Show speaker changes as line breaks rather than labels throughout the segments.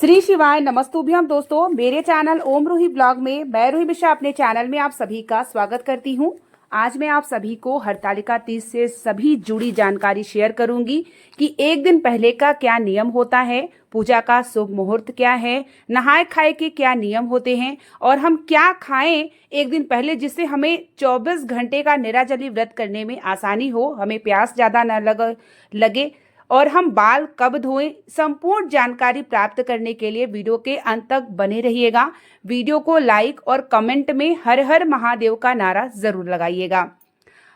श्री शिवाय नमस्तुभ्यम दोस्तों, मेरे चैनल ओम रूही ब्लॉग में मैं रूही मिश्रा अपने चैनल में आप सभी का स्वागत करती हूं। आज मैं आप सभी को हरतालिका तीज से सभी जुड़ी जानकारी शेयर करूंगी कि एक दिन पहले का क्या नियम होता है, पूजा का शुभ मुहूर्त क्या है, नहाए खाए के क्या नियम होते हैं और हम क्या खाएं एक दिन पहले जिससे हमें 24 घंटे का निर्जली व्रत करने में आसानी हो, हमें प्यास ज़्यादा न लगे और हम बाल कब धोएं। संपूर्ण जानकारी प्राप्त करने के लिए वीडियो के अंत तक बने रहिएगा। वीडियो को लाइक और कमेंट में हर हर महादेव का नारा जरूर लगाइएगा।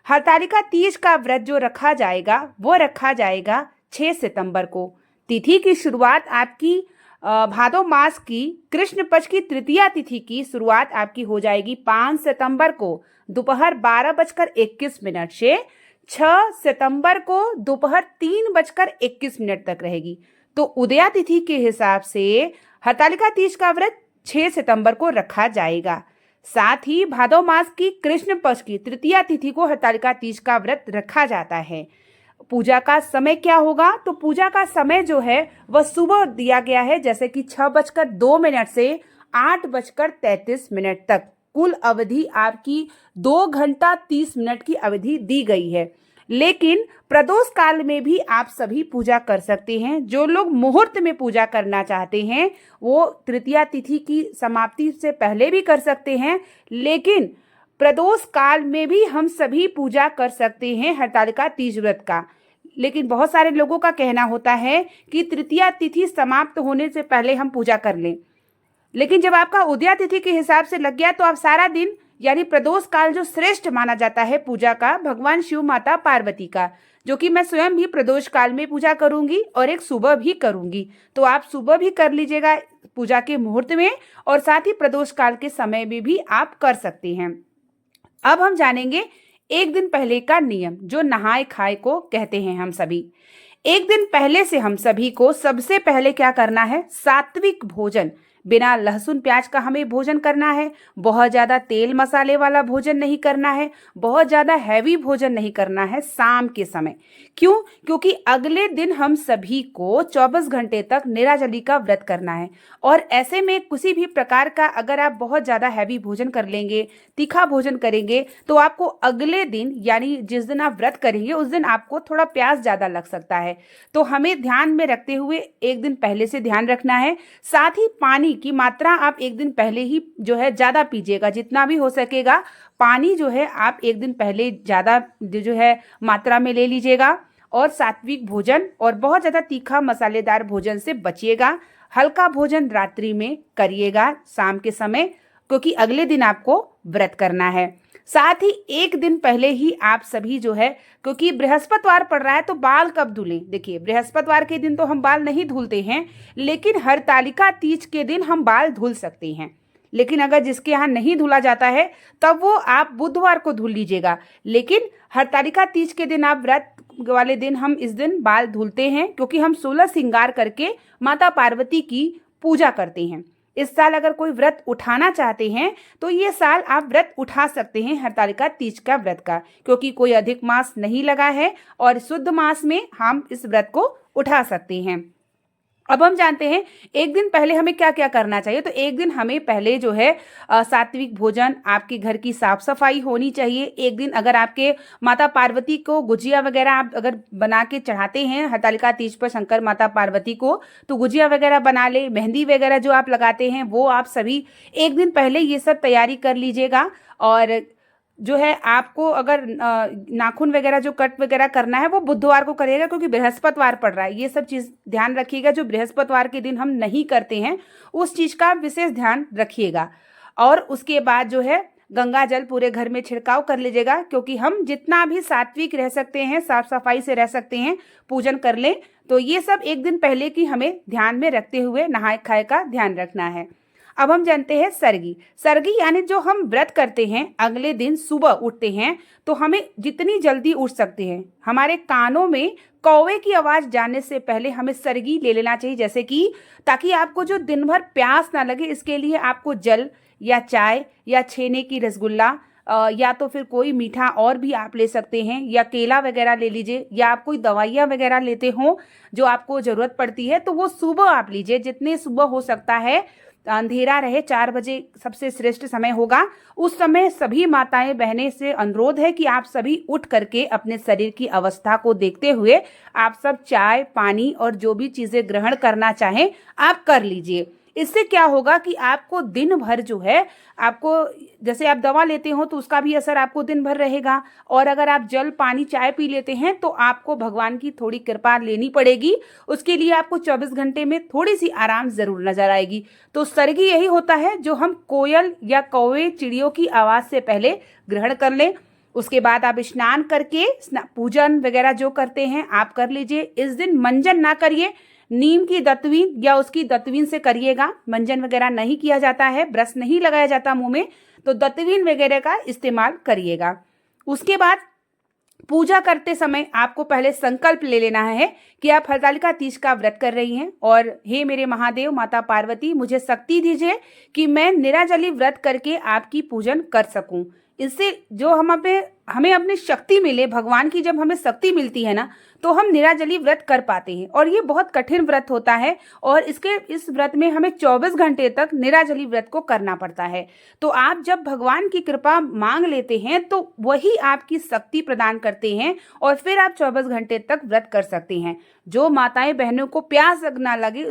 हरतालिका तीज का व्रत जो रखा जाएगा वो रखा जाएगा 6 सितंबर को। तिथि की शुरुआत आपकी भादो मास की कृष्ण पक्ष की तृतीया तिथि की शुरुआत आपकी हो जाएगी 5 सितंबर को दोपहर 12:21 से 6 सितंबर को दोपहर 3:21 तक रहेगी। तो उदया तिथि के हिसाब से हरतालिका तीज का व्रत 6 सितंबर को रखा जाएगा। साथ ही भादो मास की कृष्ण पक्ष की तृतीया तिथि को हरतालिका तीज का व्रत रखा जाता है। पूजा का समय क्या होगा? तो पूजा का समय जो है वह सुबह दिया गया है, जैसे कि 6:02 से 8:33 तक। कुल अवधि आपकी 2 घंटा 30 मिनट की अवधि दी गई है। लेकिन प्रदोष काल में भी आप सभी पूजा कर सकते हैं। जो लोग मुहूर्त में पूजा करना चाहते हैं वो तृतीया तिथि की समाप्ति से पहले भी कर सकते हैं, लेकिन प्रदोष काल में भी हम सभी पूजा कर सकते हैं हरतालिका तीज व्रत का। लेकिन बहुत सारे लोगों का कहना होता है कि तृतीया तिथि समाप्त होने से पहले हम पूजा कर लें, लेकिन जब आपका उदया तिथि के हिसाब से लग गया तो आप सारा दिन यानी प्रदोष काल जो श्रेष्ठ माना जाता है पूजा का भगवान शिव माता पार्वती का, जो कि मैं स्वयं भी प्रदोष काल में पूजा करूंगी और एक सुबह भी करूंगी, तो आप सुबह भी कर लीजिएगा पूजा के मुहूर्त में और साथ ही प्रदोष काल के समय में भी आप कर सकते हैं। अब हम जानेंगे एक दिन पहले का नियम जो नहाए खाए को कहते हैं। हम सभी एक दिन पहले से हम सभी को सबसे पहले क्या करना है? सात्विक भोजन, बिना लहसुन प्याज का हमें भोजन करना है। बहुत ज़्यादा तेल मसाले वाला भोजन नहीं करना है, बहुत ज़्यादा हैवी भोजन नहीं करना है शाम के समय। क्यों? क्योंकि अगले दिन हम सभी को 24 घंटे तक निर्जली का व्रत करना है और ऐसे में किसी भी प्रकार का अगर आप बहुत ज़्यादा हैवी भोजन कर लेंगे, तीखा भोजन करेंगे, तो आपको अगले दिन यानी जिस दिन आप व्रत करेंगे उस दिन आपको थोड़ा प्यास ज़्यादा लग सकता है। तो हमें ध्यान में रखते हुए एक दिन पहले से ध्यान रखना है। साथ ही पानी की मात्रा आप एक दिन पहले ही जो है ज़्यादा पीजिएगा, जितना भी हो सकेगा पानी जो है आप एक दिन पहले ज़्यादा जो है मात्रा में ले लीजिएगा। और सात्विक भोजन और बहुत ज़्यादा तीखा मसालेदार भोजन से बचिएगा। हल्का भोजन रात्रि में करिएगा शाम के समय, क्योंकि अगले दिन आपको व्रत करना है। साथ ही एक दिन पहले ही आप सभी जो है, क्योंकि बृहस्पतिवार पड़ रहा है तो बाल कब धुलें? देखिए, बृहस्पतिवार के दिन तो हम बाल नहीं धुलते हैं, लेकिन हरतालिका तीज के दिन हम बाल धुल सकते हैं। लेकिन अगर जिसके यहाँ नहीं धुला जाता है तब वो आप बुधवार को धुल लीजिएगा। लेकिन हरतालिका तीज के दिन आप व्रत वाले दिन हम इस दिन बाल धुलते हैं, क्योंकि हम 16 श्रृंगार करके माता पार्वती की पूजा करते हैं। इस साल अगर कोई व्रत उठाना चाहते हैं तो ये साल आप व्रत उठा सकते हैं हरतालिका तीज का व्रत का, क्योंकि कोई अधिक मास नहीं लगा है और शुद्ध मास में हम इस व्रत को उठा सकते हैं। अब हम जानते हैं एक दिन पहले हमें क्या क्या करना चाहिए। तो एक दिन हमें पहले जो है सात्विक भोजन, आपके घर की साफ सफाई होनी चाहिए। एक दिन अगर आपके माता पार्वती को गुजिया वगैरह आप अगर बना के चढ़ाते हैं हरतालिका तीज पर शंकर माता पार्वती को, तो गुजिया वगैरह बना ले। मेहंदी वगैरह जो आप लगाते हैं वो आप सभी एक दिन पहले ये सब तैयारी कर लीजिएगा। और जो है आपको अगर नाखून वगैरह जो कट वगैरह करना है वो बुधवार को करिएगा, क्योंकि बृहस्पतिवार पड़ रहा है। ये सब चीज़ ध्यान रखिएगा, जो बृहस्पतिवार के दिन हम नहीं करते हैं उस चीज़ का विशेष ध्यान रखिएगा। और उसके बाद जो है गंगा जल पूरे घर में छिड़काव कर लीजिएगा, क्योंकि हम जितना भी सात्विक रह सकते हैं, साफ सफाई से रह सकते हैं, पूजन कर लें। तो ये सब एक दिन पहले की हमें ध्यान में रखते हुए नहाए खाए का ध्यान रखना है। अब हम जानते हैं सरगी। सरगी यानी जो हम व्रत करते हैं अगले दिन सुबह उठते हैं, तो हमें जितनी जल्दी उठ सकते हैं हमारे कानों में कौवे की आवाज़ जाने से पहले हमें सरगी ले लेना चाहिए, जैसे कि ताकि आपको जो दिन भर प्यास ना लगे। इसके लिए आपको जल या चाय या छेने की रसगुल्ला या तो फिर कोई मीठा और भी आप ले सकते हैं, या केला वगैरह ले लीजिए, या आप कोई दवाइयाँ वगैरह लेते हो जो आपको ज़रूरत पड़ती है तो वो सुबह आप लीजिए। जितने सुबह हो सकता है, अंधेरा रहे, 4 बजे सबसे श्रेष्ठ समय होगा, उस समय सभी माताएं बहनें से अनुरोध है कि आप सभी उठ करके अपने शरीर की अवस्था को देखते हुए आप सब चाय पानी और जो भी चीज़ें ग्रहण करना चाहें आप कर लीजिए। इससे क्या होगा कि आपको दिन भर जो है, आपको जैसे आप दवा लेते हो तो उसका भी असर आपको दिन भर रहेगा, और अगर आप जल पानी चाय पी लेते हैं तो आपको भगवान की थोड़ी कृपा लेनी पड़ेगी। उसके लिए आपको 24 घंटे में थोड़ी सी आराम जरूर नजर आएगी। तो सर्गी यही होता है जो हम कोयल या कौवे चिड़ियों की आवाज़ से पहले ग्रहण कर लें। उसके बाद आप स्नान करके पूजन वगैरह जो करते हैं आप कर लीजिए। इस दिन मंजन ना करिए, नीम की दतवीन या उसकी दतवीन से करिएगा। मंजन वगैरह नहीं किया जाता है, ब्रश नहीं लगाया जाता मुंह में, तो दतवीन वगैरह का इस्तेमाल करिएगा। उसके बाद पूजा करते समय आपको पहले संकल्प ले लेना है कि आप हरतालिका तीज का व्रत कर रही हैं, और हे मेरे महादेव माता पार्वती मुझे शक्ति दीजिए कि मैं निराजली व्रत करके आपकी पूजन कर सकूं। इससे जो हमें अपनी शक्ति मिले, भगवान की जब हमें शक्ति मिलती है ना तो हम निराजली व्रत कर पाते हैं। और ये बहुत कठिन व्रत होता है, और इस व्रत में हमें 24 घंटे तक निराजली व्रत को करना पड़ता है। तो आप जब भगवान की कृपा मांग लेते हैं तो वही आपकी शक्ति प्रदान करते हैं, और फिर आप 24 घंटे तक व्रत कर सकते हैं। जो माताएं बहनों को प्यास ना लगे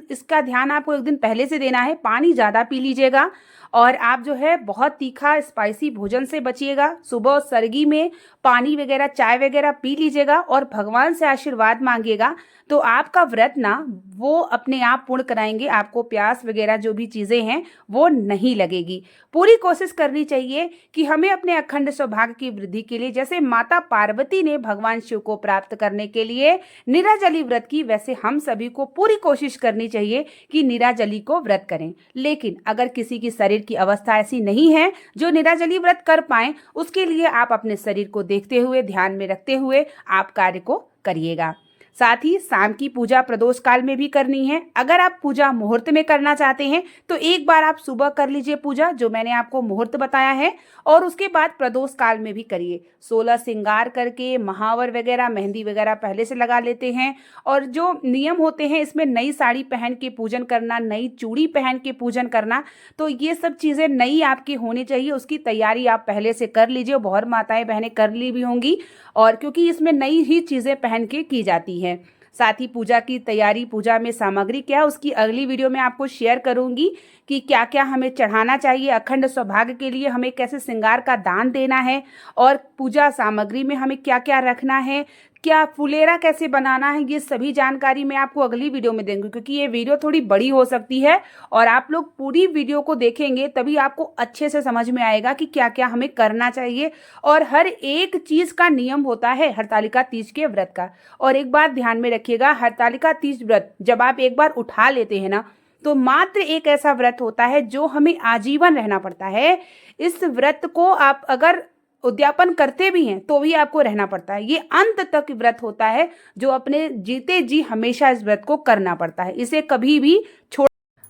इसका ध्यान आपको एक दिन पहले से देना है। पानी ज़्यादा पी लीजिएगा, और आप जो है बहुत तीखा स्पाइसी भोजन से बचिएगा। सुबह सर्गी में पानी वगैरह चाय वगैरह पी लीजिएगा और भगवान से आशीर्वाद मांगिएगा, तो आपका व्रत ना वो अपने आप पूर्ण कराएंगे। आपको प्यास वगैरह जो भी चीज़ें हैं वो नहीं लगेगी। पूरी कोशिश करनी चाहिए कि हमें अपने अखंड सौभाग्य की वृद्धि के लिए, जैसे माता पार्वती ने भगवान शिव को प्राप्त करने के लिए निराजली व्रत की, वैसे हम सभी को पूरी कोशिश करनी चाहिए कि निराजली को व्रत करें। लेकिन अगर किसी की शरीर की अवस्था ऐसी नहीं है जो निराजली व्रत कर पाए, उसके लिए आप अपने शरीर को देखते हुए, ध्यान में रखते हुए आप कार्य को करिएगा। साथ ही शाम की पूजा प्रदोष काल में भी करनी है। अगर आप पूजा मुहूर्त में करना चाहते हैं तो एक बार आप सुबह कर लीजिए पूजा, जो मैंने आपको मुहूर्त बताया है, और उसके बाद प्रदोष काल में भी करिए। 16 श्रृंगार करके महावर वगैरह, मेहंदी वगैरह पहले से लगा लेते हैं। और जो नियम होते हैं इसमें नई साड़ी पहन के पूजन करना, नई चूड़ी पहन के पूजन करना, तो ये सब चीज़ें नई आपकी होनी चाहिए। उसकी तैयारी आप पहले से कर लीजिए। बहुत माताएं बहनें कर ली भी होंगी, और क्योंकि इसमें नई ही चीज़ें पहन के की जाती है। साथ ही पूजा की तैयारी, पूजा में सामग्री क्या है उसकी अगली वीडियो में आपको शेयर करूंगी कि क्या क्या हमें चढ़ाना चाहिए। अखंड सौभाग्य के लिए हमें कैसे श्रृंगार का दान देना है, और पूजा सामग्री में हमें क्या क्या रखना है, क्या फुलेरा कैसे बनाना है, ये सभी जानकारी मैं आपको अगली वीडियो में दूंगी। क्योंकि ये वीडियो थोड़ी बड़ी हो सकती है, और आप लोग पूरी वीडियो को देखेंगे तभी आपको अच्छे से समझ में आएगा कि क्या क्या हमें करना चाहिए। और हर एक चीज़ का नियम होता है हरतालिका तीज के व्रत का। और एक बात ध्यान में रखिएगा, हरतालिका तीज व्रत जब आप एक बार उठा लेते हैं ना, तो मात्र एक ऐसा व्रत होता है जो हमें आजीवन रहना पड़ता है। इस व्रत को आप अगर उद्यापन करते भी हैं तो भी आपको रहना पड़ता है। ये अंत तक व्रत होता है जो अपने जीते जी हमेशा इस व्रत को करना पड़ता है। इसे कभी भी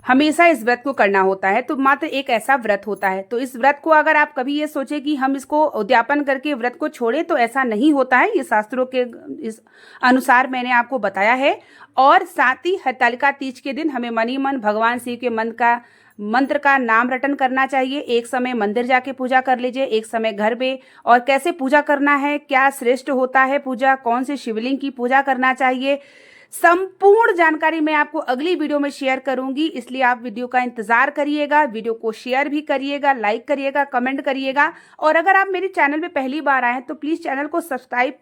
हमेशा इस व्रत को करना होता है। तो मात्र एक ऐसा व्रत होता है। तो इस व्रत को अगर आप कभी ये सोचे कि हम इसको उद्यापन करके व्रत को छोड़ें, तो ऐसा नहीं होता है। ये शास्त्रों के इस अनुसार मैंने आपको बताया है। और साथ ही हरतालिका तीज के दिन हमें मन ही मन भगवान शिव के मंत्र का नाम रटन करना चाहिए। एक समय मंदिर जाके पूजा कर लीजिए, एक समय घर पे। और कैसे पूजा करना है, क्या श्रेष्ठ होता है पूजा, कौन से शिवलिंग की पूजा करना चाहिए, संपूर्ण जानकारी मैं आपको अगली वीडियो में शेयर करूंगी। इसलिए आप वीडियो का इंतजार करिएगा, वीडियो को शेयर भी करिएगा, लाइक करिएगा, कमेंट करिएगा। और अगर आप मेरे चैनल पे पहली बार आए हैं तो प्लीज़ चैनल को सब्सक्राइब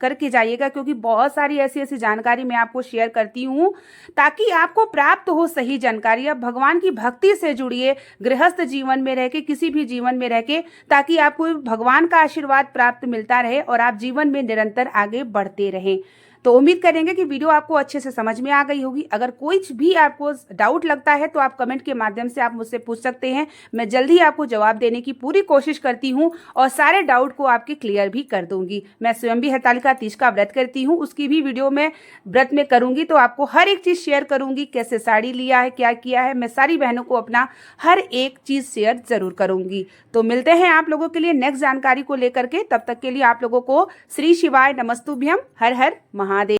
करके जाइएगा, क्योंकि बहुत सारी ऐसी जानकारी मैं आपको शेयर करती हूँ ताकि आपको प्राप्त हो सही जानकारी। आप भगवान की भक्ति से जुड़िए, गृहस्थ जीवन में रह के, किसी भी जीवन में रह के, ताकि आपको भगवान का आशीर्वाद प्राप्त मिलता रहे और आप जीवन में निरंतर आगे बढ़ते रहें। तो उम्मीद करेंगे कि वीडियो आपको अच्छे से समझ में आ गई होगी। अगर कोई भी आपको डाउट लगता है तो आप कमेंट के माध्यम से आप मुझसे पूछ सकते हैं। मैं जल्दी आपको जवाब देने की पूरी कोशिश करती हूँ और सारे डाउट को आपके क्लियर भी कर दूंगी। मैं स्वयं भी हरतालिका तीज का व्रत करती हूँ, उसकी भी वीडियो मैं व्रत में करूंगी, तो आपको हर एक चीज़ शेयर करूंगी, कैसे साड़ी लिया है, क्या किया है। मैं सारी बहनों को अपना हर एक चीज़ शेयर जरूर करूंगी। तो मिलते हैं आप लोगों के लिए नेक्स्ट जानकारी को लेकर के। तब तक के लिए आप लोगों को श्री शिवाय नमस्तुभ्यम। हर हर महादेव।